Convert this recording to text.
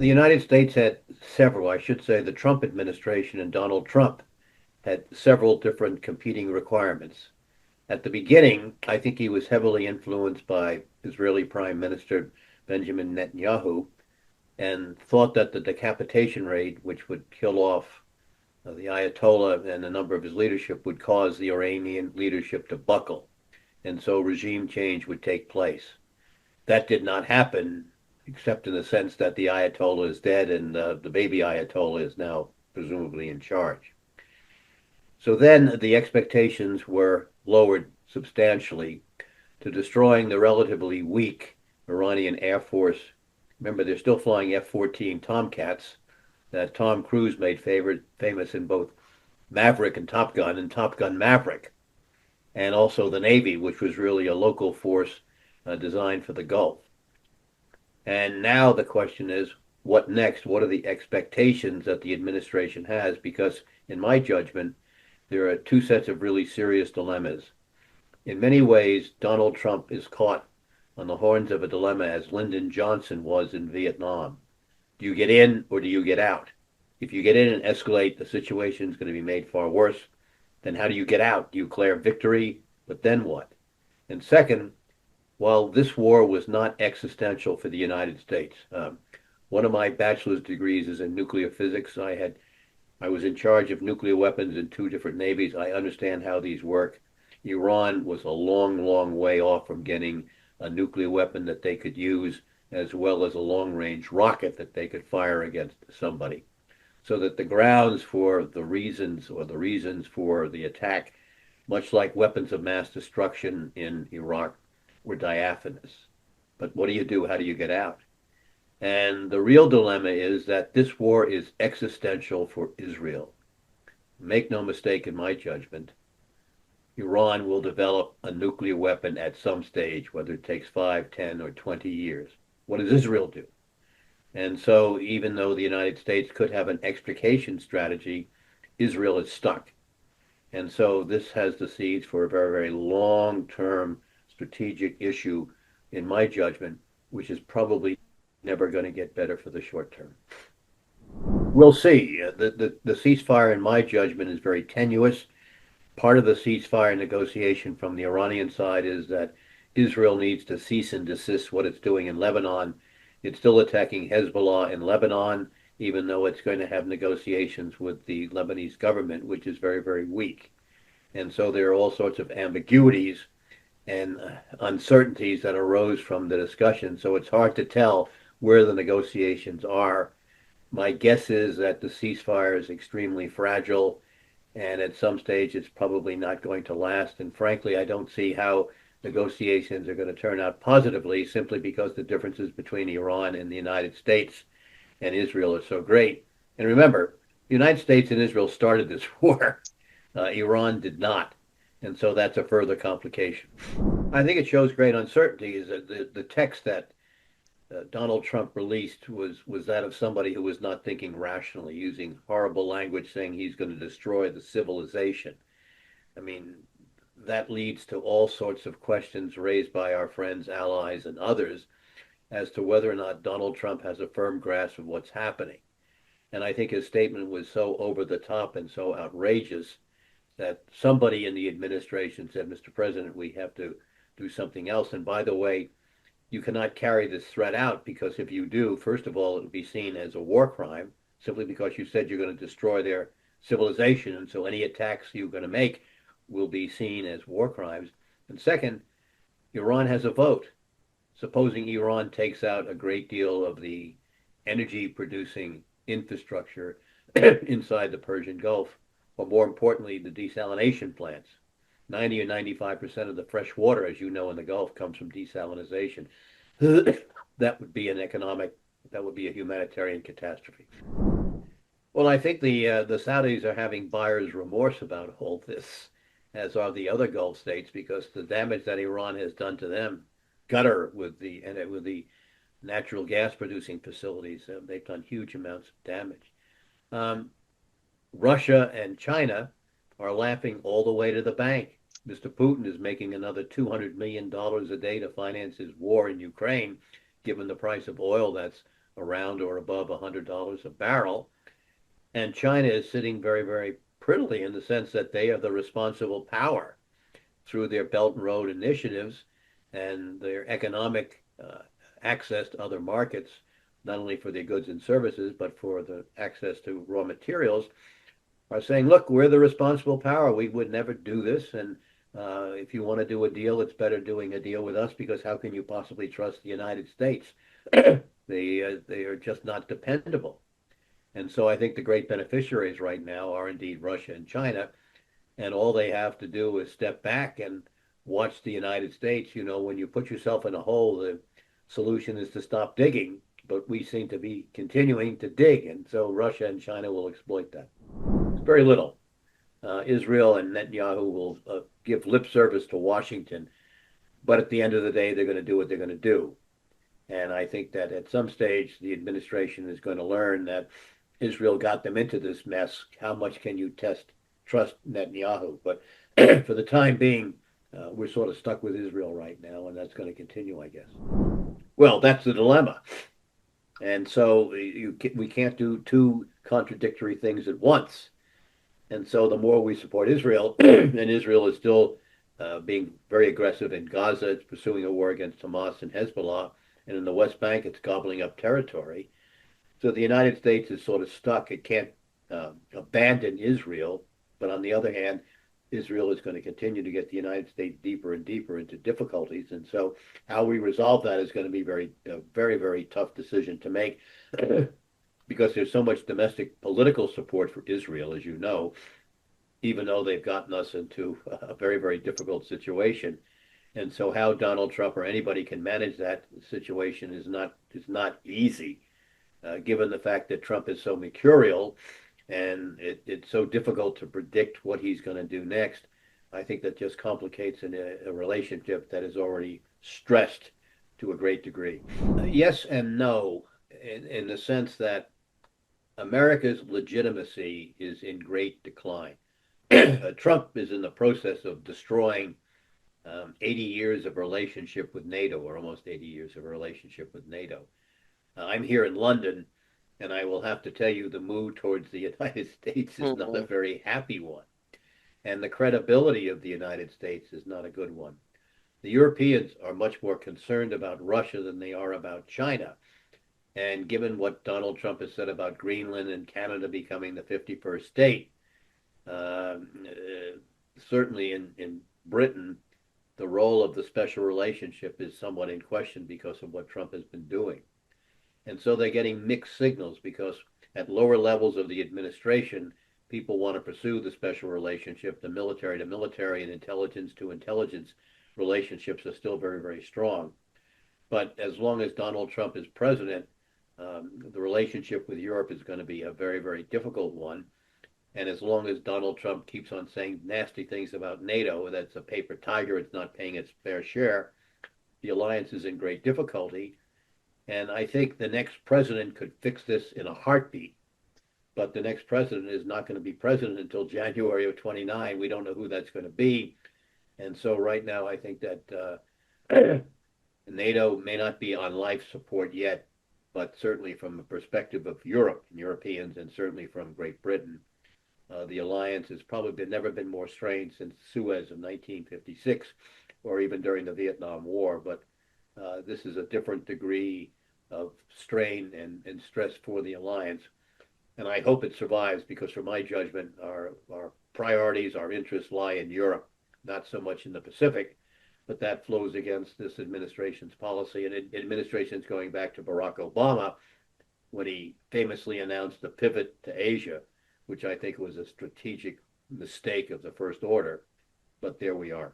The United States had several, I should say, the Trump administration and Donald Trump had several different competing requirements. At the beginning, I think he was heavily influenced by Israeli Prime Minister Benjamin Netanyahu and thought that the decapitation rate, which would kill off the Ayatollah and a number of his leadership, would cause the Iranian leadership to buckle. And so regime change would take place. That did not happen, except in the sense that the Ayatollah is dead and the baby Ayatollah is now presumably in charge. So then the expectations were lowered substantially to destroying the relatively weak Iranian Air Force. Remember, they're still flying F-14 Tomcats that Tom Cruise made famous in both Maverick and Top Gun Maverick, and also the Navy, which was really a local force designed for the Gulf. And now the question is, what next? What are the expectations that the administration has? Because in my judgment, there are two sets of really serious dilemmas. In many ways, Donald Trump is caught on the horns of a dilemma as Lyndon Johnson was in Vietnam. Do you get in or do you get out? If you get in and escalate, the situation is going to be made far worse. Then how do you get out? Do you declare victory? But then what? And second, while this war was not existential for the United States, one of my bachelor's degrees is in nuclear physics. I was in charge of nuclear weapons in two different navies. I understand how these work. Iran was a long, long way off from getting a nuclear weapon that they could use, as well as a long-range rocket that they could fire against somebody. So that the grounds for the reasons for the attack, much like weapons of mass destruction in Iraq, were diaphanous. But what do you do? How do you get out? And the real dilemma is that this war is existential for Israel. Make no mistake, in my judgment, Iran will develop a nuclear weapon at some stage, whether it takes 5, 10, or 20 years. What does Israel do? And so even though the United States could have an extrication strategy, Israel is stuck. And so this has the seeds for a very, very long-term strategic issue, in my judgment, which is probably never going to get better for the short term. We'll see. The ceasefire, in my judgment, is very tenuous. Part of the ceasefire negotiation from the Iranian side is that Israel needs to cease and desist what it's doing in Lebanon. It's still attacking Hezbollah in Lebanon, even though it's going to have negotiations with the Lebanese government, which is very, very weak. And so there are all sorts of ambiguities and uncertainties that arose from the discussion. So it's hard to tell where the negotiations are. My guess is that the ceasefire is extremely fragile, and at some stage it's probably not going to last. And frankly, I don't see how negotiations are going to turn out positively, simply because the differences between Iran and the United States and Israel are so great. And remember, the United States and Israel started this war. Iran did not. And so that's a further complication. I think it shows great uncertainty is that the text that Donald Trump released was that of somebody who was not thinking rationally, using horrible language, saying he's going to destroy the civilization. I mean, that leads to all sorts of questions raised by our friends, allies, and others as to whether or not Donald Trump has a firm grasp of what's happening. And I think his statement was so over the top and so outrageous that somebody in the administration said, Mr. President, we have to do something else. And by the way, you cannot carry this threat out, because if you do, first of all, it will be seen as a war crime, simply because you said you're going to destroy their civilization. And so any attacks you're going to make will be seen as war crimes. And second, Iran has a vote. Supposing Iran takes out a great deal of the energy producing infrastructure inside the Persian Gulf, or more importantly, the desalination plants. 90 or 95% of the fresh water, as you know, in the Gulf comes from desalination. That would be a humanitarian catastrophe. Well, I think the Saudis are having buyer's remorse about all this, as are the other Gulf states, because the damage that Iran has done to them, gutter with the natural gas producing facilities, they've done huge amounts of damage. Russia and China are laughing all the way to the bank. Mr. Putin is making another $200 million a day to finance his war in Ukraine, given the price of oil that's around or above $100 a barrel. And China is sitting very, very prettily in the sense that they are the responsible power through their Belt and Road initiatives and their economic access to other markets, not only for their goods and services, but for the access to raw materials, are saying, look, we're the responsible power. We would never do this. And if you want to do a deal, it's better doing a deal with us because how can you possibly trust the United States? They are just not dependable. And so I think the great beneficiaries right now are indeed Russia and China. And all they have to do is step back and watch the United States. You know, when you put yourself in a hole, the solution is to stop digging. But we seem to be continuing to dig. And so Russia and China will exploit that. Very little. Israel and Netanyahu will give lip service to Washington. But at the end of the day, they're going to do what they're going to do. And I think that at some stage, the administration is going to learn that Israel got them into this mess. How much can you trust Netanyahu? But for the time being, we're sort of stuck with Israel right now, and that's going to continue, I guess. Well, that's the dilemma. And so we can't do two contradictory things at once. And so the more we support Israel, and Israel is still being very aggressive in Gaza, it's pursuing a war against Hamas and Hezbollah, and in the West Bank, it's gobbling up territory. So the United States is sort of stuck. It can't abandon Israel, but on the other hand, Israel is going to continue to get the United States deeper and deeper into difficulties. And so how we resolve that is going to be very, very tough decision to make because there's so much domestic political support for Israel, as you know, even though they've gotten us into a very, very difficult situation. And so how Donald Trump or anybody can manage that situation is not easy, given the fact that Trump is so mercurial and it's so difficult to predict what he's going to do next. I think that just complicates a relationship that is already stressed to a great degree. Yes and no, in the sense that America's legitimacy is in great decline. Trump is in the process of destroying 80 years of relationship with NATO, or almost 80 years of relationship with NATO. I'm here in London, and I will have to tell you the mood towards the United States is not a very happy one. And the credibility of the United States is not a good one. The Europeans are much more concerned about Russia than they are about China. And given what Donald Trump has said about Greenland and Canada becoming the 51st state, certainly in Britain, the role of the special relationship is somewhat in question because of what Trump has been doing. And so they're getting mixed signals because at lower levels of the administration, people want to pursue the special relationship. The military to military and intelligence to intelligence relationships are still very, very strong. But as long as Donald Trump is president, the relationship with Europe is going to be a very, very difficult one. And as long as Donald Trump keeps on saying nasty things about NATO, that's a paper tiger, it's not paying its fair share, the alliance is in great difficulty. And I think the next president could fix this in a heartbeat. But the next president is not going to be president until January of 29. We don't know who that's going to be. And so right now, I think that NATO may not be on life support yet, but certainly from the perspective of Europe and Europeans, and certainly from Great Britain, the alliance has probably never been more strained since Suez of 1956, or even during the Vietnam War. But this is a different degree of strain and stress for the alliance. And I hope it survives because, for my judgment, our priorities, our interests lie in Europe, not so much in the Pacific. But that flows against this administration's policy. And administration's going back to Barack Obama when he famously announced the pivot to Asia, which I think was a strategic mistake of the first order. But there we are.